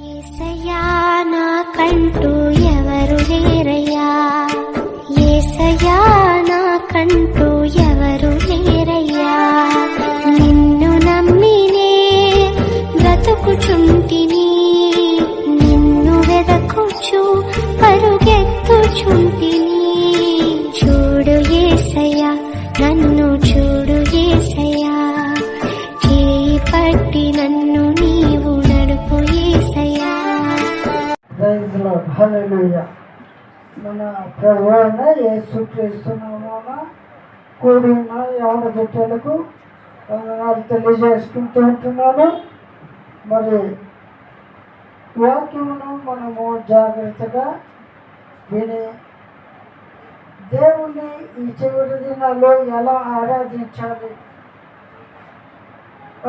యేసయ్యా నాకంటూ ఎవరు లేరయ్యా, యేసయ్యా నాకంటూ ఎవరు లేరయ్యా, నిన్ను నమ్మినే బ్రతుకుచుంటిని, నిన్ను వెదకుచు పరుగెత్తుచుంటిని. చూడు యేసయ్యా, నన్ను చూడు యేసయ్యా, చేయి పట్టి నన్ను నీవు నడుపు యేసయ్యా. ప్రైజ్ లార్డ్, హల్లెలూయా. మన ప్రభువైన యేసుక్రీస్తు నామమున కూడిన యవన బిడ్డలకు వందనాలు తెలియజేసుకుంటూ ఉంటున్నాను. మరి వాక్యమును మనము జాగ్రత్తగా విని దేవుణ్ణి ఈ చివరి దినాల్లో ఎలా ఆరాధించాలి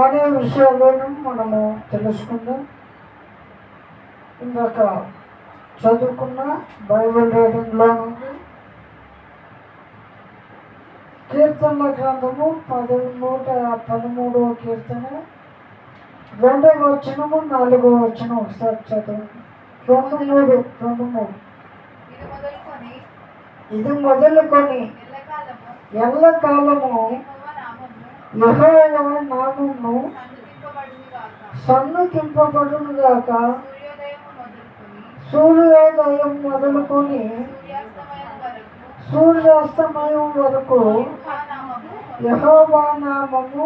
అనే విషయాలను మనము తెలుసుకుందాం. ఇందాక చదువుకున్న బైబిల్ రీడింగ్లో నుండి కీర్తనల గ్రంథము 113వ కీర్తన 2వ వచనము 4వ వచనం ఒకసారి చదవండి. 2:3 ఇది మొదలుకొని ఎల్లకాలము యెహోవా నామమును సన్నుతింపబడునుగాక. సూర్యోదయం మొదలుకొని సూర్యాస్తమయం వరకు యెహోవా నామము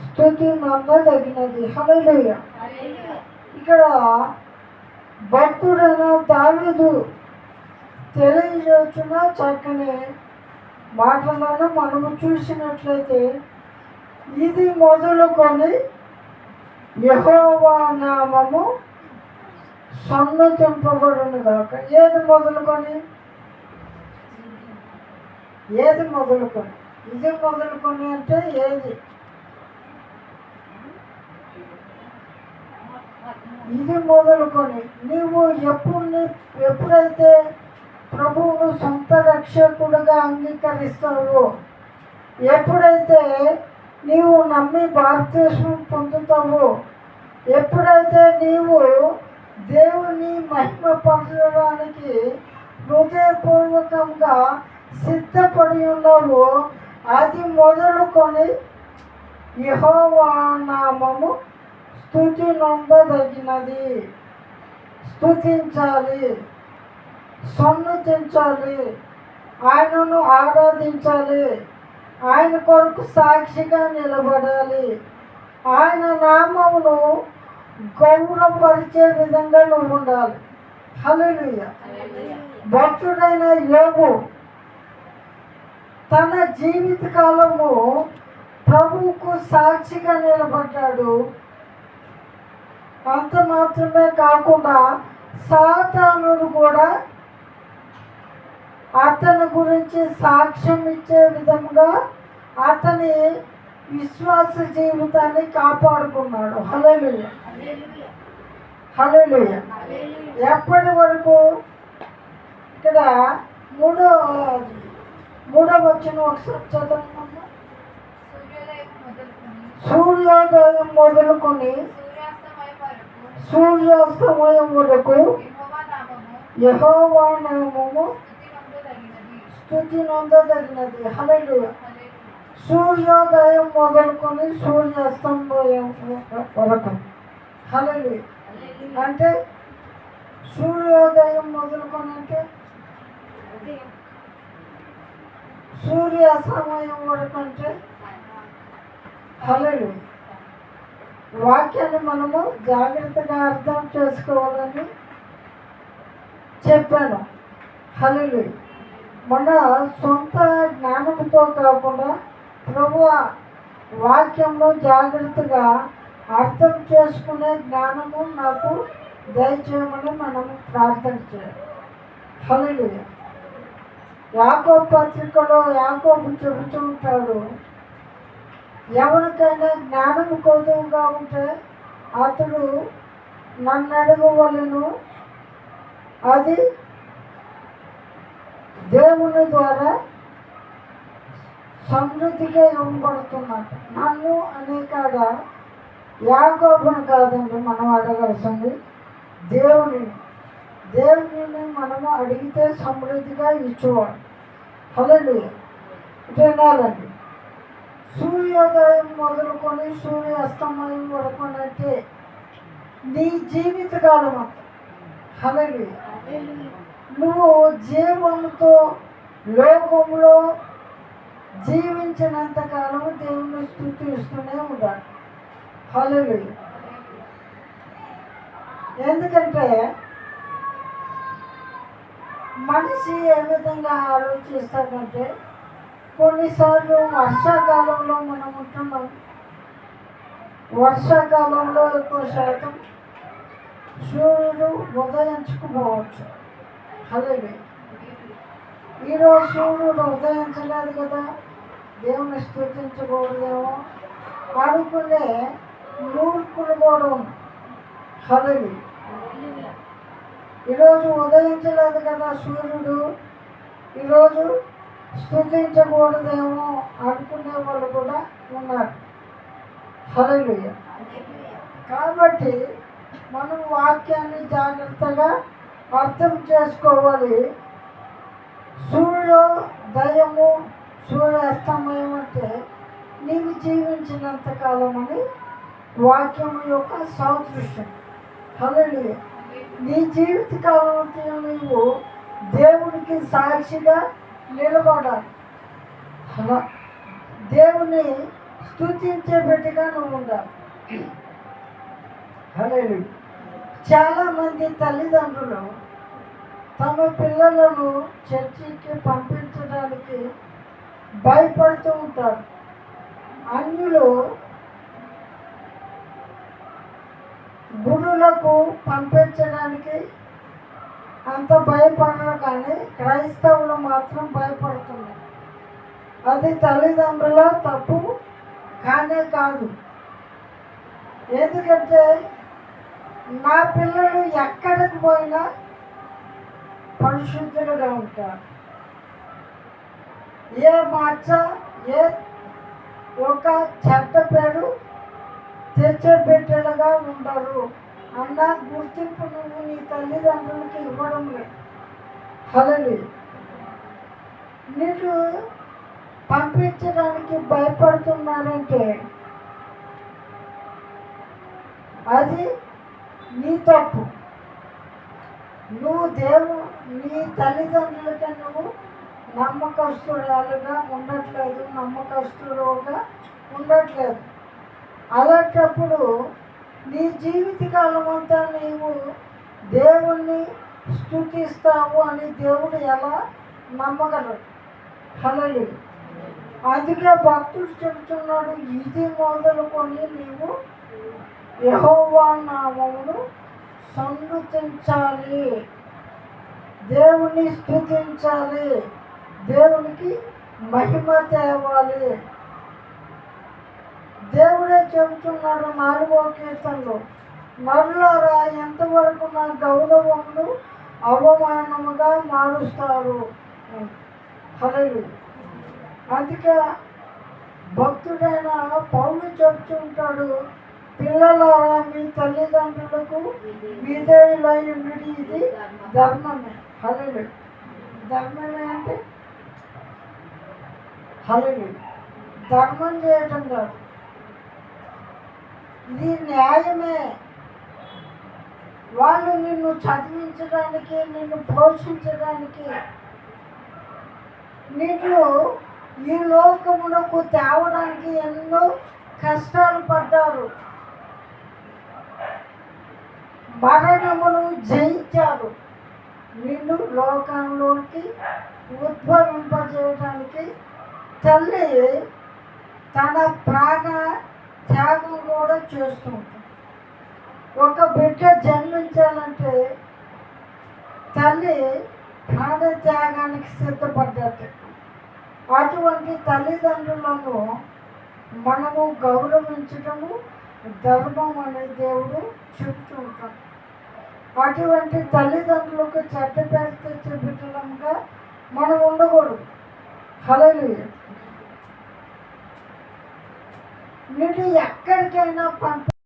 స్తుతి నందదగినది. హల్లెలూయా. ఇక్కడ భక్తుడైన దావీదు తెలియజేస్తున్న చక్కని మాటలను మనము చూసినట్లయితే, ఇది మొదలుకొని యెహోవా నామము సన్నుతింపబడును గాక. ఏది మొదలుకొని ఇది మొదలుకొని అంటే ఏది? ఇది మొదలుకొని నీవు ఎప్పుడైతే ప్రభువును సొంత రక్షకుడుగా అంగీకరిస్తావో, ఎప్పుడైతే నీవు నమ్మి బాప్తిస్మం పొందుతావో, ఎప్పుడైతే నీవు దేవుని మహిమపరచడానికి హృదయపూర్వకంగా సిద్ధపడి ఉన్నావో, అది మొదలుకొని యెహోవా నామము స్తుతి నందదగినది. స్తుతించాలి, సన్నుతించాలి, ఆయనను ఆరాధించాలి, ఆయన కొరకు సాక్షిగా నిలబడాలి, ఆయన నామమును గౌరవపరిచే విధంగా నువ్వు ఉండాలి. హల్లెలూయా. భక్తుడైన యోబు తన జీవిత కాలము ప్రభువుకు సాక్షిగా నిలబడ్డాడు. అంత మాత్రమే కాకుండా సాతానుడు కూడా అతని గురించి సాక్ష్యం ఇచ్చే విధంగా అతని విశ్వాస జీవితాన్ని కాపాడుకున్నాడు. హల్లెలూయా, హల్లెలూయా. ఎప్పటి వరకు? ఇక్కడ మూడవ వచనం ఒకసారి చదవమన్నా. సూర్యోదయం మొదలుకొని సూర్యాస్తమయం వరకు యెహోవా నామము స్తుతి నందదగినది. హల్లెలూయా. సూర్యోదయం మొదలుకొని సూర్యాస్తమయం వరకు. హల్లెలూయా. అంటే సూర్యోదయం మొదలుకొని అంటే సూర్యాస్తమయం వరకు అంటే హల్లెలూయా. వాక్యాన్ని మనము జాగ్రత్తగా అర్థం చేసుకోవాలని చెప్పాను. హల్లెలూయా. మన సొంత జ్ఞానంతో కాకుండా ప్రభువు వాక్యంలో జాగ్రత్తగా అర్థం చేసుకునే జ్ఞానము నాకు దయచేయమని మనము ప్రార్థన చేయాలి. హల్లెలూయా. యాకోబు పత్రికలో యాకోబు చెబుతూ ఉంటాడు, ఎవరికైనా జ్ఞానము కొదువుగా ఉంటే అతడు నన్ను అడగవలెను, అది దేవుని ద్వారా సమృద్ధిగా ఇవ్వబడుతున్నట్టు. నన్ను అనే కాడ యాకోబుని కాదండి మనం అడగాల్సింది, దేవుని మనము అడిగితే సమృద్ధిగా ఇచ్చేవాడు. హల్లెలూయా. వినాలండి. సూర్యోదయం మొదలుకొని సూర్యాస్తమయం వరకు అంటే నీ జీవితకాలం అంతా. హల్లెలూయా. నువ్వు జీవంతో లోకంలో జీవించినంత కాలం దేవుని స్తుతిస్తూనే ఉండాలి. హల్లెలూయా. ఎందుకంటే మనిషి ఏ విధంగా ఆలోచిస్తాడంటే, కొన్నిసార్లు వర్షాకాలంలో మనం ఉంటున్నాం. వర్షాకాలంలో ఎక్కువ శాతం సూర్యుడు ఉదయించుకుపోవచ్చు. అలాగే ఈరోజు సూర్యుడు ఉదయించలేదు కదా, దేవుని స్తుతించకూడదేమో అనుకునే మూర్ఖులు కూడా ఉన్నారు. అలాగే ఈరోజు ఉదయించలేదు కదా సూర్యుడు, ఈరోజు స్తుతించకూడదేమో అనుకునే వాళ్ళు కూడా ఉన్నారు. హల్లెలూయా. కాబట్టి మనం వాక్యాన్ని జాగ్రత్తగా అర్థం చేసుకోవాలి. సూర్యోదయము సూర్యాస్తమయం అంటే నీవు జీవించినంత కాలం అని వాక్యం యొక్క సాదృశ్యం. హల్లెలూయా. నీ జీవితకాలంతో నీవు దేవునికి సాక్షిగా నిలబడాలి. అలా దేవుని స్తుతించే బిడ్డగా నువ్వు ఉండాలి. హల్లెలూయా. చాలామంది తల్లిదండ్రులు తమ పిల్లలను చర్చికి పంపించడానికి భయపడుతూ ఉంటారు. అన్యులు గుడులకు పంపించడానికి అంత భయపడరు, కానీ క్రైస్తవులు మాత్రం భయపడుతున్నారు. అది తల్లిదండ్రుల తప్పు కానే కాదు. ఎందుకంటే నా పిల్లలు ఎక్కడికి పోయినా పరిశుద్ధులుగా ఉంటారు. ఏ మచ్చ ఏ ఒక చెడ్డ పేరు తెచ్చే బిడ్డలుగా ఉండరు అన్న గుర్తింపు నువ్వు నీ తల్లిదండ్రులకి ఇవ్వడం లేదు. హల్లెలూయా. నీకు పంపించడానికి భయపడుతున్నారంటే అది నీ తప్పు. నువ్వు నీ తల్లిదండ్రులకి నువ్వు నమ్మకస్తురాలుగా ఉండట్లేదు, నమ్మకస్తులుగా ఉండట్లేదు. అలాంటప్పుడు నీ జీవితకాలం అంతా నీవు దేవుణ్ణి స్తుతిస్తావు అని దేవుడు ఎలా నమ్మగలడు? హల్లెలూయా. అందుకే భక్తుడు చెబుతున్నాడు, ఇది మొదలుకొని నీవు యెహోవా నామమును సన్నుతించాలి, దేవుని స్తుతించాలి, దేవునికి మహిమ తేవాలి. దేవుడే చెబుతున్నాడు 4వ కీర్తనలో, నరులారా ఎంతవరకు నా గౌరవమును అవమానముగా మారుస్తారు. హల్లెలూయా. అందుకే భక్తుడైన పౌలు చెబుతుంటాడు, పిల్లలారా మీ తల్లిదండ్రులకు విధేయులై ఉండుడి, ఇది ధర్మమే. హల్లెలూయా. ధర్మమే అంటే హల్లెలూయా, ధర్మం చేయటం కాదు, ఇది న్యాయమే. వాళ్ళు నిన్ను చదివించడానికి, నిన్ను పోషించడానికి, నీకు ఈ లోకమునకు తేవడానికి ఎన్నో కష్టాలు పడ్డారు, మరణమును జయించారు. నిన్ను లోకంలోకి ఉద్భవింపజేయడానికి తల్లి తన ప్రాణ త్యాగం కూడా చేస్తూ ఉంటుంది. ఒక బిడ్డ జన్మించాలంటే తల్లి ప్రాణ త్యాగానికి సిద్ధపడ్డట్టు. అటువంటి తల్లిదండ్రులను మనము గౌరవించడము ధర్మం అనే దేవుడు చెప్తూ ఉంటాడు. అటువంటి తల్లిదండ్రులకు చెడ్డ పేరు తెచ్చే బిడ్డలంగా మనం ఉండకూడదు. హల్లెలూయా. నిన్ను ఎక్కడికైనా